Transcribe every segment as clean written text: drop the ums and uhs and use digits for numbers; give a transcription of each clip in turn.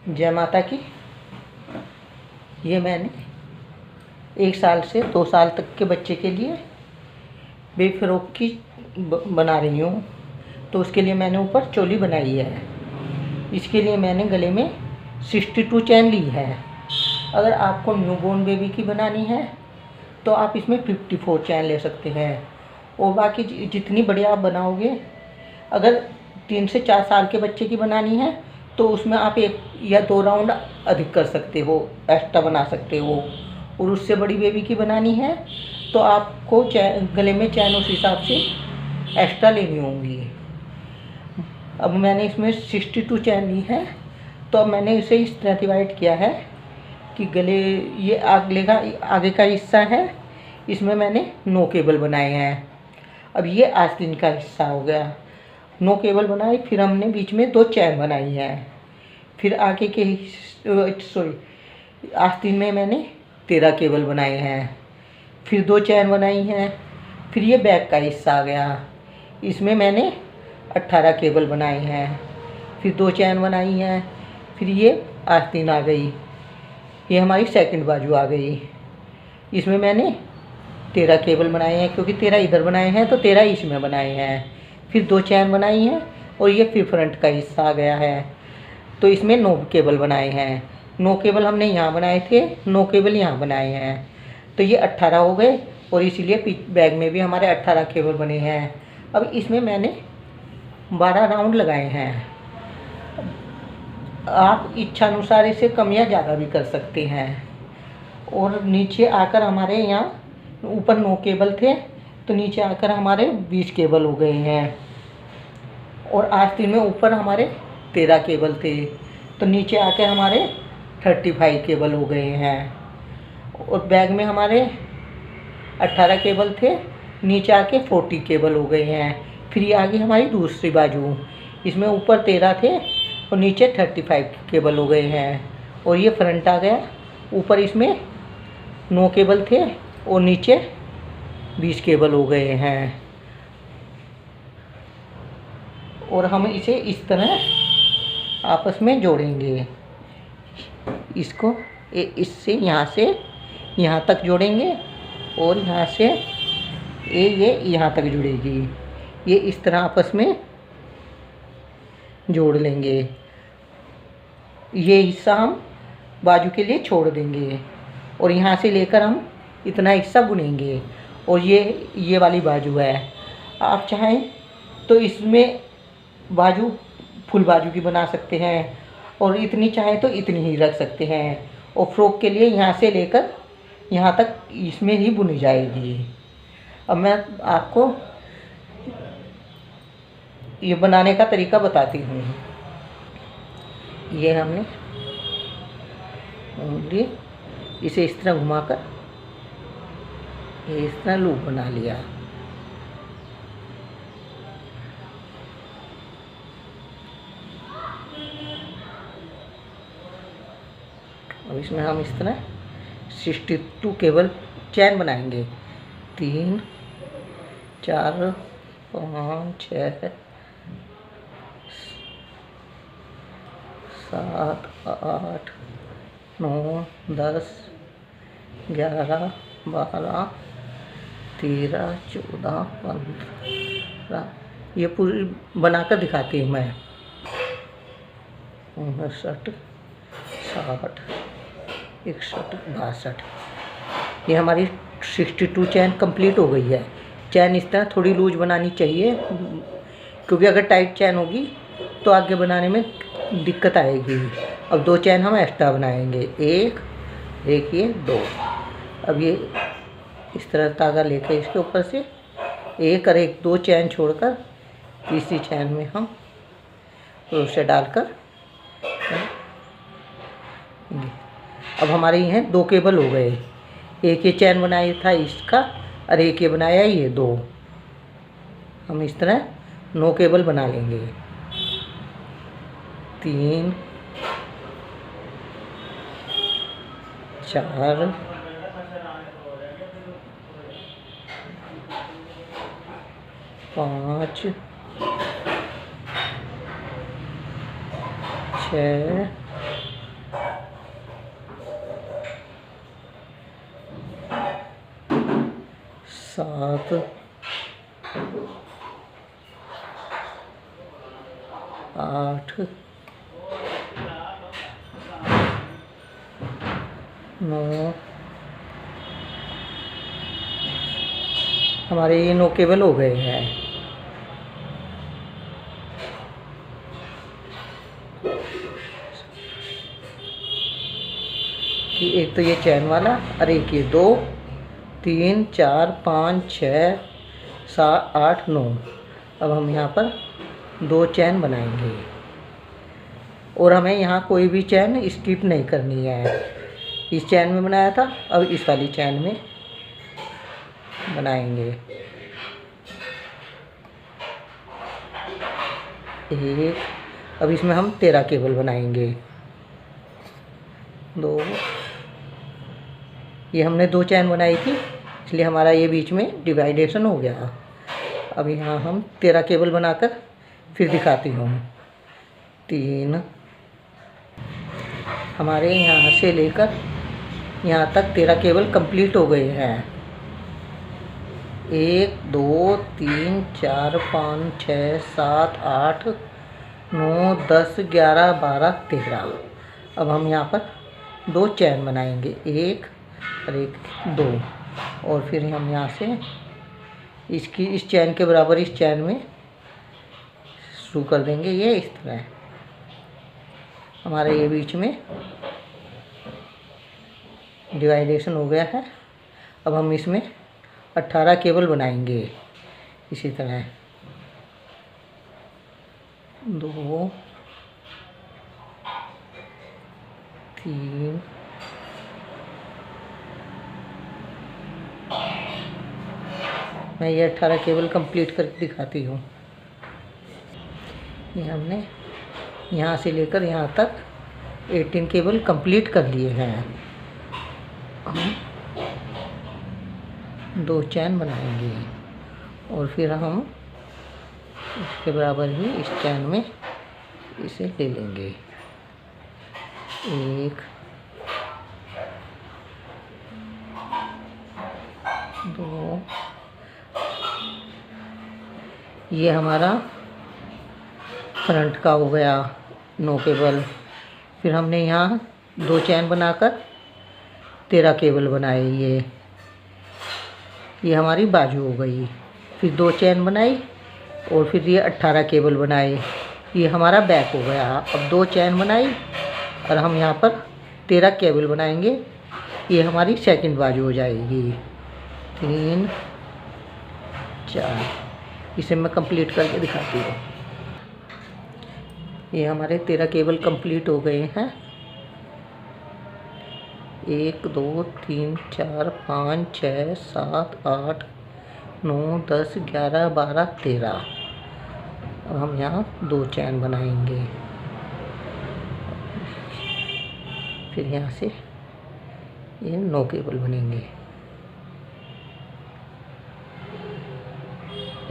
जय माता की। ये मैंने 1 साल से 2 साल तक के बच्चे के लिए बेबी फ्रॉक की बना रही हूँ। तो उसके लिए मैंने ऊपर चोली बनाई है। इसके लिए मैंने गले में 62 चैन ली है। अगर आपको न्यूबॉर्न बेबी की बनानी है तो आप इसमें 54 चैन ले सकते हैं। और बाकी जितनी बड़ी आप बनाओगे, अगर 3 से 4 साल के बच्चे की बनानी है तो उसमें आप 1 या 2 राउंड अधिक कर सकते हो, एक्स्ट्रा बना सकते हो। और उससे बड़ी बेबी की बनानी है तो आपको गले में चैन उस हिसाब से एक्स्ट्रा लेनी होंगी। अब मैंने इसमें 62 चैन ली है। तो अब मैंने इसे इस तरह डिवाइड किया है कि गले ये आगे का हिस्सा है, इसमें मैंने 9 केबल बनाए हैं। अब ये आस्तीन का हिस्सा हो गया, 9 केबल बनाई। फिर हमने बीच में 2 चैन बनाई है। फिर आगे के आस्तीन में मैंने 13 केबल बनाए हैं। फिर 2 चैन बनाई हैं। फिर ये बैक का हिस्सा आ गया, इसमें मैंने 18 केबल बनाए हैं। फिर 2 चैन बनाई हैं। फिर ये आस्तीन आ गई, ये हमारी सेकंड बाजू आ गई। इसमें मैंने 13 केबल बनाए हैं, क्योंकि 13 इधर बनाए हैं तो 13 इसमें बनाए हैं। फिर 2 चैन बनाई हैं और ये फिर फ्रंट का हिस्सा आ गया है। तो इसमें 9 केबल बनाए हैं। 9 केबल हमने यहाँ बनाए थे, 9 केबल यहाँ बनाए हैं, तो ये 18 हो गए। और इसीलिए बैग में भी हमारे 18 केबल बने हैं। अब इसमें मैंने 12 राउंड लगाए हैं। आप इच्छानुसार इसे कम या ज़्यादा भी कर सकते हैं। और नीचे आकर हमारे यहाँ ऊपर 9 केबल थे, तो नीचे आकर हमारे 20 केबल हो गए हैं। और आस्तीन में ऊपर हमारे 13 केबल थे, तो नीचे आकर हमारे 35 केबल हो गए हैं। और बैग में हमारे 18 केबल थे, नीचे आके 40 केबल हो गए हैं। फिर ये आगे हमारी दूसरी बाजू, इसमें ऊपर 13 थे और नीचे 35 केबल हो गए हैं। और ये फ्रंट आ गया, ऊपर इसमें 9 केबल थे और नीचे 20 केबल हो गए हैं। और हम इसे इस तरह आपस में जोड़ेंगे। इसको इससे यहाँ से यहाँ तक जोड़ेंगे और यहाँ से ये यहाँ तक जुड़ेगी। ये इस तरह आपस में जोड़ लेंगे। ये हिस्सा हम बाजू के लिए छोड़ देंगे और यहाँ से लेकर हम इतना हिस्सा बुनेंगे। और ये वाली बाजू है। आप चाहें तो इसमें बाजू फुल बाजू की बना सकते हैं, और इतनी चाहें तो इतनी ही रख सकते हैं। और फ्रॉक के लिए यहाँ से लेकर यहाँ तक इसमें ही बुनी जाएगी। अब मैं आपको ये बनाने का तरीका बताती हूँ। ये हमने उंगली इसे इस तरह घुमाकर ये इस तरह लूप बना लिया। अब इसमें हम इस तरह 62 केबल चैन बनाएंगे। 3 4 5 6 7 8 9 10 11 12 13 14 15। ये पूरी बनाकर दिखाती हूँ मैं। 59 60 61 62। ये हमारी 62 चैन कंप्लीट हो गई है। चैन इस तरह थोड़ी लूज बनानी चाहिए, क्योंकि अगर टाइट चैन होगी तो आगे बनाने में दिक्कत आएगी। अब 2 चैन हम एक्स्ट्रा बनाएंगे, एक ये 2। अब ये इस तरह धागा लेकर इसके ऊपर से एक और एक 2 चैन छोड़कर तीसरी चैन में हम क्रोशे डालकर, अब हमारे यहाँ 2 केबल हो गए। एक ये चैन बनाया था इसका और एक ये बनाया ये 2। हम इस तरह 9 केबल बना लेंगे। 3 4 5 6 7 8 9। हमारे ये 9 केबल हो गए हैं। कि एक तो ये चैन वाला और एक ये 2 3 4 5 6 7 8 9। अब हम यहाँ पर 2 चैन बनाएंगे और हमें यहाँ कोई भी चैन स्किप नहीं करनी है। इस चैन में बनाया था, अब इस वाली चैन में बनाएंगे। एक, अब इसमें हम 13 केबल बनाएंगे। 2, ये हमने 2 चैन बनाई थी इसलिए हमारा ये बीच में डिवाइडेशन हो गया। अब यहाँ हम 13 केबल बनाकर फिर दिखाती हूँ। 3, हमारे यहाँ से लेकर यहाँ तक 13 केबल कंप्लीट हो गए हैं। 1 2 3 4 5 6 7 8 9 10 11 12 13। अब हम यहाँ पर 2 चैन बनाएंगे, 1 और 1 2, और फिर हम यहाँ से इस चैन के बराबर इस चैन में शुरू कर देंगे। ये इस तरह हमारे ये बीच में डिवाइडेशन हो गया है। अब हम इसमें 18 केबल बनाएंगे इसी तरह। 2 3 मैं ये 18 केबल कंप्लीट करके दिखाती हूँ। ये हमने यहाँ से लेकर यहाँ तक 18 केबल कंप्लीट कर लिए हैं। हम 2 चैन बनाएंगे और फिर हम इसके बराबर ही इस चैन में इसे ले लेंगे। 1 2, ये हमारा फ्रंट का हो गया 9 केबल। फिर हमने यहाँ 2 चैन बनाकर 13 केबल बनाए। ये हमारी बाजू हो गई। फिर 2 चैन बनाई और फिर ये 18 केबल बनाए। ये हमारा बैक हो गया। अब 2 चैन बनाई और हम यहाँ पर 13 केबल बनाएंगे। ये हमारी सेकंड बाजू हो जाएगी। 3 4, इसे मैं कंप्लीट करके दिखाती हूँ। ये हमारे 13 केबल कंप्लीट हो गए हैं। 1 2 3 4 5 6 7 8 9 10 11 12 13। अब हम यहाँ 2 चैन बनाएंगे। फिर यहाँ से ये 9 केबल बनेंगे।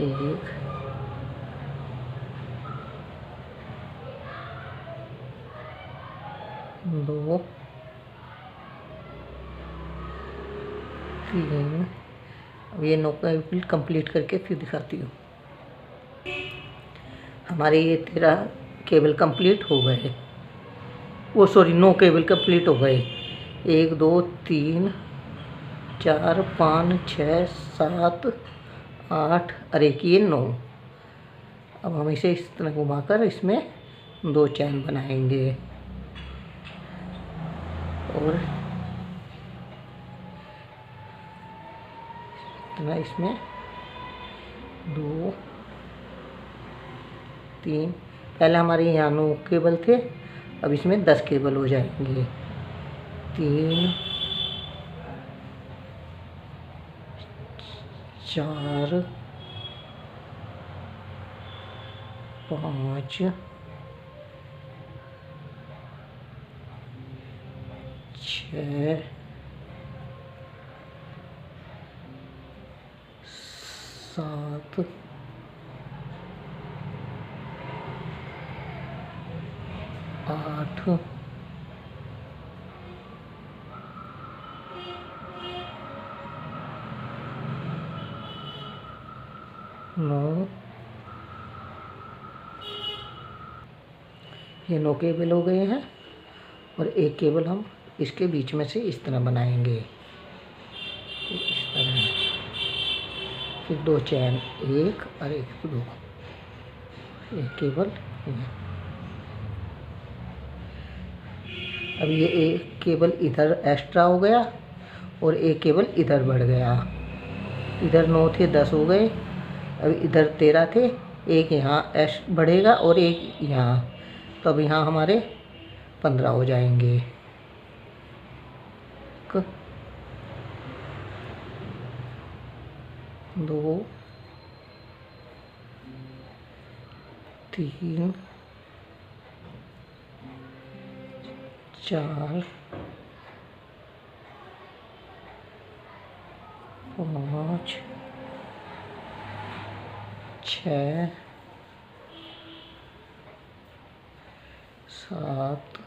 1 2 3। अब ये 9 केबल कंप्लीट करके फिर दिखाती हूँ। हमारे ये 13 केबल कंप्लीट हो गए। 9 केबल कंप्लीट हो गए। 1 2 3 4 5 6 7 8 और एक ये 9। अब हम इसे इस तरह घुमाकर इसमें 2 चैन बनाएंगे और इतना इसमें 2 3। पहले हमारे यहाँ 9 केबल थे, अब इसमें 10 केबल हो जाएंगे। 3 4 5 6 7 8 9 ये 9 केबल हो गए हैं और एक केबल हम इसके बीच में से इस तरह बनाएंगे, इस तरह। फिर 2 चैन, एक और एक, 2, एक केबल ये। अब ये एक केबल इधर एक्स्ट्रा हो गया और एक केबल इधर बढ़ गया। इधर 9 थे, 10 हो गए। अब इधर 13 थे, एक यहाँ बढ़ेगा और एक यहाँ, तो अब यहाँ हमारे 15 हो जाएंगे। 2, 3, 4, 5, 6, 7,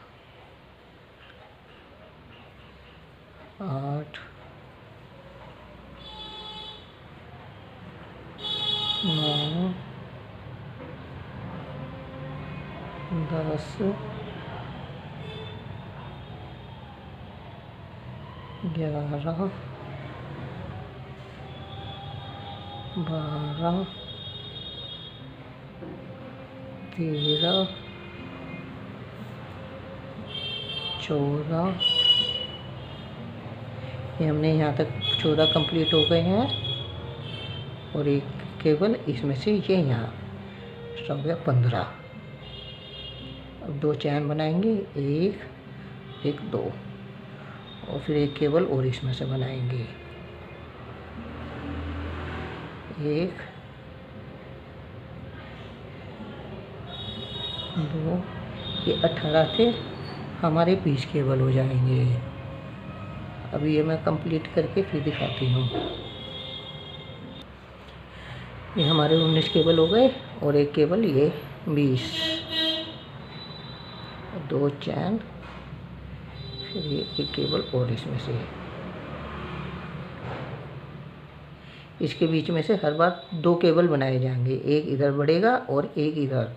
8, 9, 10, 11, 12, 13, 14। ये हमने यहाँ तक 14 कंप्लीट हो गए हैं और एक केबल इसमें से ये यहाँ हो गया 15। अब 2 चैन बनाएंगे, एक 2, और फिर एक केबल और इसमें से बनाएंगे, 1, 2। ये 18 थे, हमारे 20 केबल हो जाएंगे। अभी ये मैं कंप्लीट करके फिर दिखाती हूँ। ये हमारे 19 केबल हो गए और एक केबल ये 20, 2 चैन, फिर ये एक केबल और इसमें से। इसके बीच में से हर बार 2 केबल बनाए जाएंगे, एक इधर बढ़ेगा और एक इधर।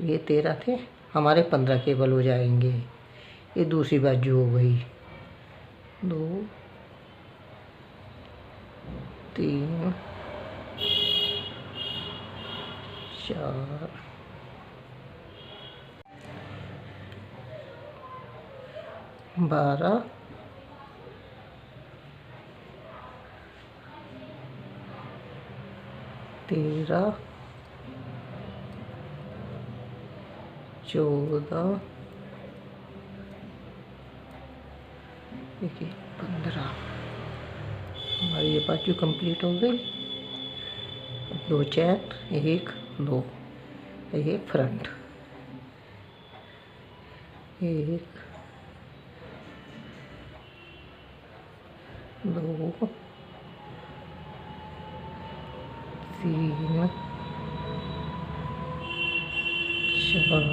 ये 13 थे, हमारे 15 केबल हो जाएंगे। ये दूसरी बाजू हो गई, 2, 3, 4, 12, 13, 14, 15। हमारी ये बाजू कंप्लीट हो गई। 2 चैन, 1, 2, ये फ्रंट, 1, 2, 3, 4,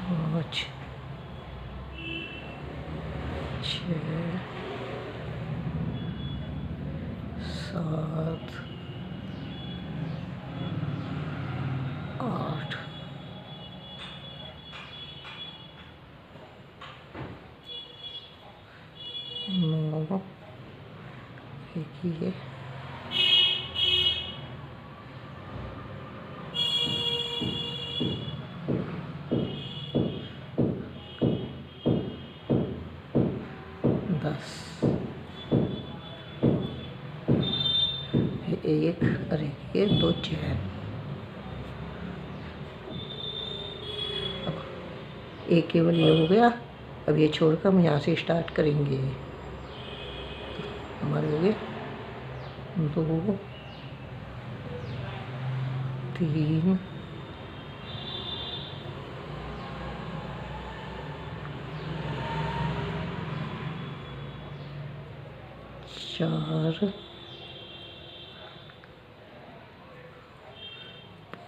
5, 6, 7, 8, 9, ये 10, एक, अरे ये 2 चैन। अब एक केवल ये हो गया। अब ये छोड़कर हम यहाँ से स्टार्ट करेंगे। हमारे हो गए 2, 3, 4,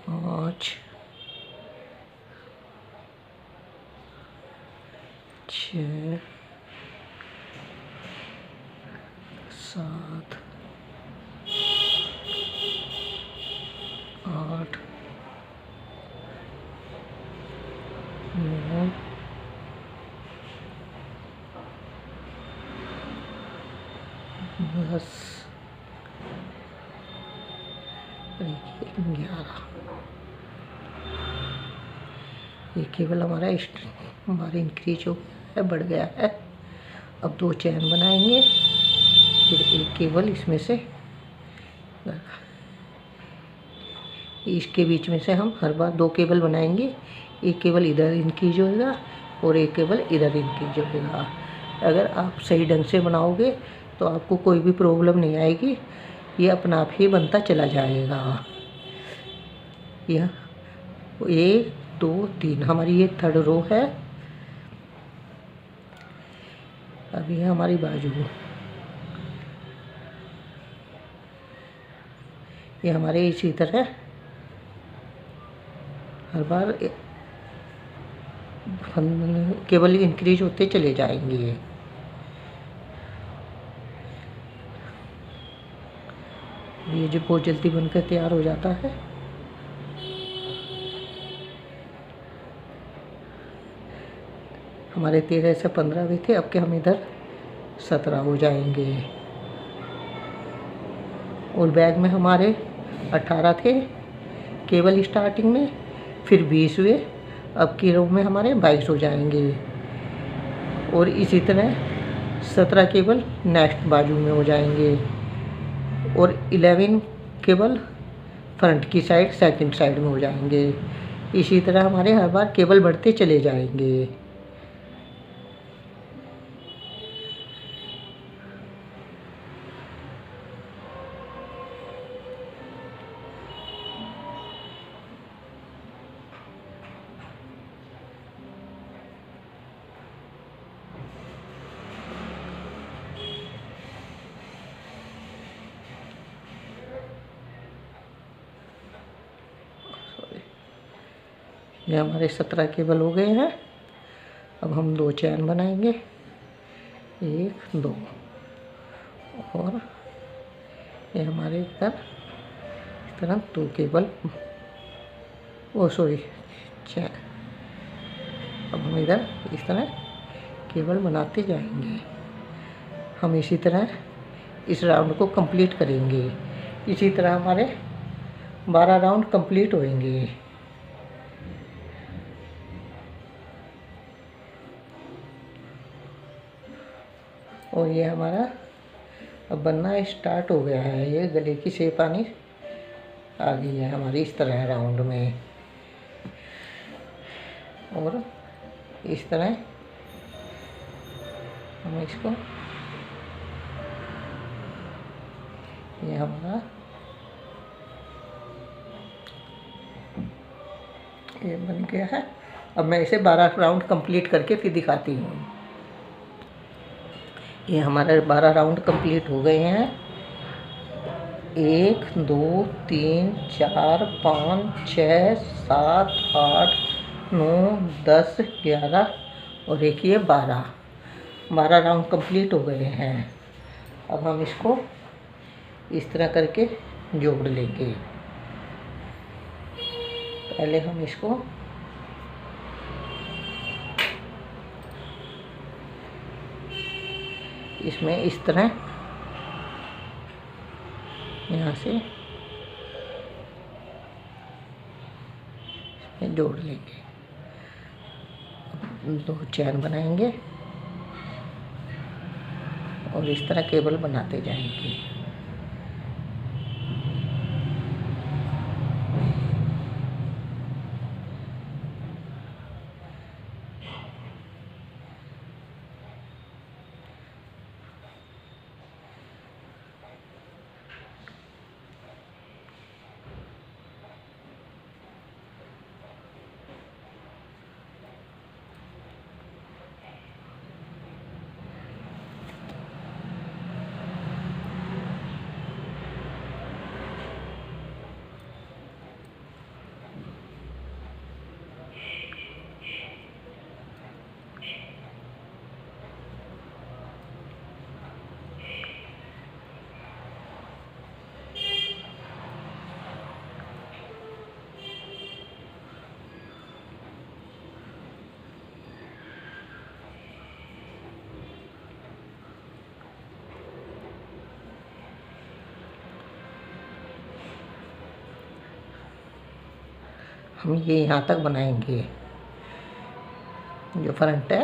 5, 6, 7, 8, 9 10 11। ये केबल हमारा इंक्रीज हो गया है, बढ़ गया है। अब 2 चैन बनाएंगे, फिर एक केबल इसमें से, इसके बीच में से हम हर बार 2 केबल बनाएंगे। एक केबल इधर इंक्रीज होएगा और एक केबल इधर इंक्रीज होएगा। अगर आप सही ढंग से बनाओगे तो आपको कोई भी प्रॉब्लम नहीं आएगी, ये अपना आप ही बनता चला जाएगा। यह 1 2 3 हमारी ये 3rd रो है। अब ये हमारी बाजू, ये हमारे इसी तरह हर बार केबल इंक्रीज होते चले जाएंगे। ये जो बहुत जल्दी बनकर तैयार हो जाता है। हमारे 13 से 15 भी थे, अब के हम इधर 17 हो जाएंगे। और बैग में हमारे 18 थे केबल स्टार्टिंग में, फिर 20 हुए, अब की रो में हमारे 22 हो जाएंगे। और इसी तरह 17 केबल नेक्स्ट बाजू में हो जाएंगे और 11 केबल फ्रंट की साइड सेकंड साइड में हो जाएंगे। इसी तरह हमारे हर बार केबल बढ़ते चले जाएंगे। ये हमारे 17 केबल हो गए हैं। अब हम 2 चैन बनाएंगे, 1 2, और ये हमारे इधर इस तरह 2 केबल, चैन। अब हम इधर इस तरह केबल बनाते जाएंगे। हम इसी तरह इस राउंड को कंप्लीट करेंगे। इसी तरह हमारे 12 राउंड कंप्लीट होंगे। और ये हमारा अब बनना स्टार्ट हो गया है। ये गले की शेप आनी आ गई है हमारी इस तरह राउंड में। और इस तरह हम इसको, ये हमारा ये बन गया है। अब मैं इसे 12 राउंड कंप्लीट करके फिर दिखाती हूँ। ये हमारे 12 राउंड कंप्लीट हो गए हैं। 1 2 3 4 5 6 7 8 9 10 11 और एक ये 12 राउंड कंप्लीट हो गए हैं। अब हम इसको इस तरह करके जोड़ लेंगे। पहले हम इसको इसमें इस तरह यहाँ से इसमें जोड़ लेंगे। 2 चैन बनाएंगे और इस तरह केबल बनाते जाएंगे। हम ये यहाँ तक बनाएंगे। जो फ्रंट है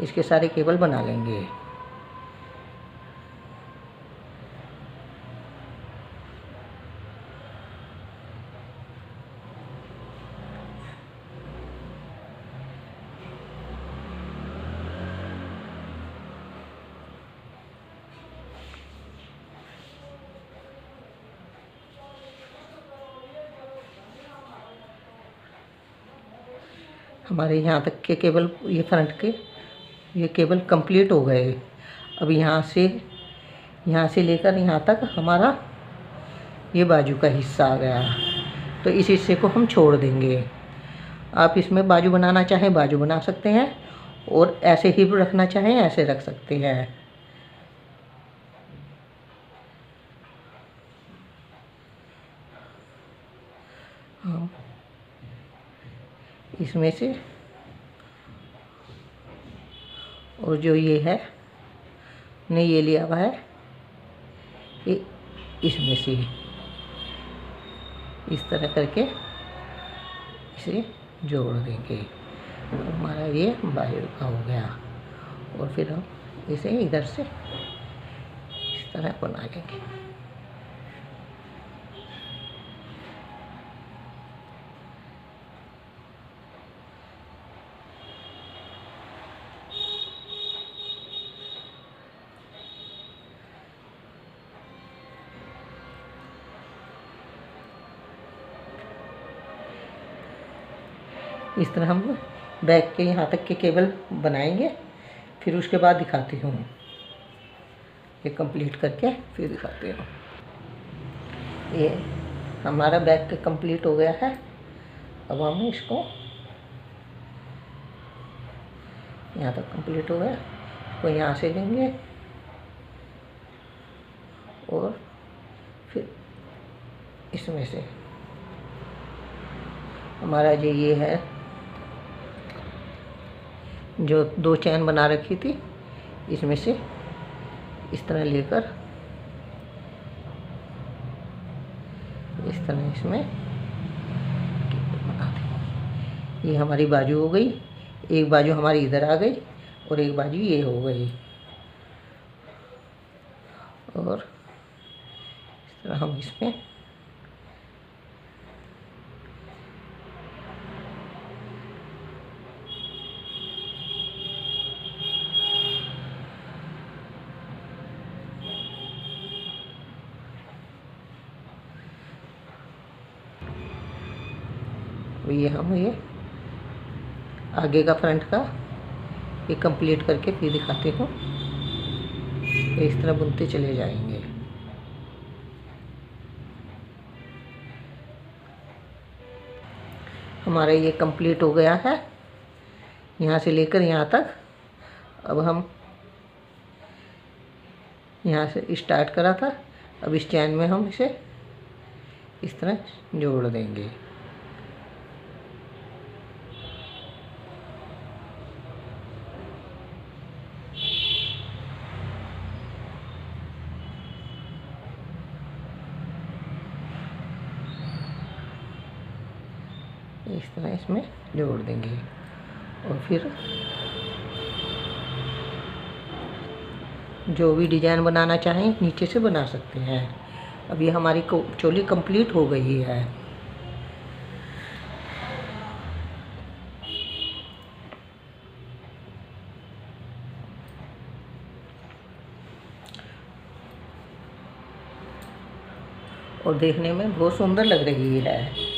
इसके सारे केबल बना लेंगे। हमारे यहाँ तक के केबल, ये फ्रंट के ये केबल कंप्लीट हो गए। अब यहाँ से लेकर यहाँ तक हमारा ये बाजू का हिस्सा आ गया, तो इस हिस्से को हम छोड़ देंगे। आप इसमें बाजू बनाना चाहें बाजू बना सकते हैं, और ऐसे ही रखना चाहें ऐसे रख सकते हैं। हम इसमें से, और जो ये है ने ये लिया हुआ है, ये इसमें से इस तरह करके इसे जोड़ देंगे। हमारा ये बाहर का हो गया, और फिर हम इसे इधर से इस तरह बना लेंगे। इस तरह हम बैक के यहाँ तक के केबल बनाएंगे, फिर उसके बाद दिखाती हूँ। ये कंप्लीट करके फिर दिखाती हूँ। ये हमारा बैक के कंप्लीट हो गया है। अब हम इसको यहाँ तक कंप्लीट हो गया, इसको यहाँ से लेंगे और फिर इसमें से हमारा जो ये है, जो 2 चैन बना रखी थी, इसमें से इस तरह लेकर इस तरह इसमें बना दें। ये हमारी बाजू हो गई। एक बाजू हमारी इधर आ गई और एक बाजू ये हो गई, और इस तरह हम इसमें ये आगे का फ्रंट का ये कंप्लीट करके फिर दिखाती हूँ। इस तरह बुनते चले जाएंगे। हमारा ये कंप्लीट हो गया है, यहाँ से लेकर यहाँ तक। अब हम यहाँ से स्टार्ट करा था, अब इस चैन में हम इसे इस तरह जोड़ देंगे। इस तरह इसमें जोड़ देंगे, और फिर जो भी डिजाइन बनाना चाहें नीचे से बना सकते हैं। अब ये हमारी चोली कंप्लीट हो गई है। और देखने में बहुत सुंदर लग रही है।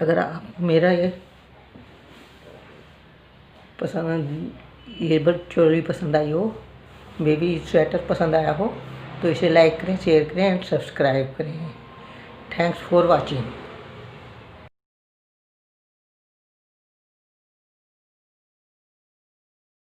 अगर आप मेरा ये चोली पसंद आई हो, बेबी स्वेटर पसंद आया हो, तो इसे लाइक करें, शेयर करें एंड सब्सक्राइब करें। Thanks for watching.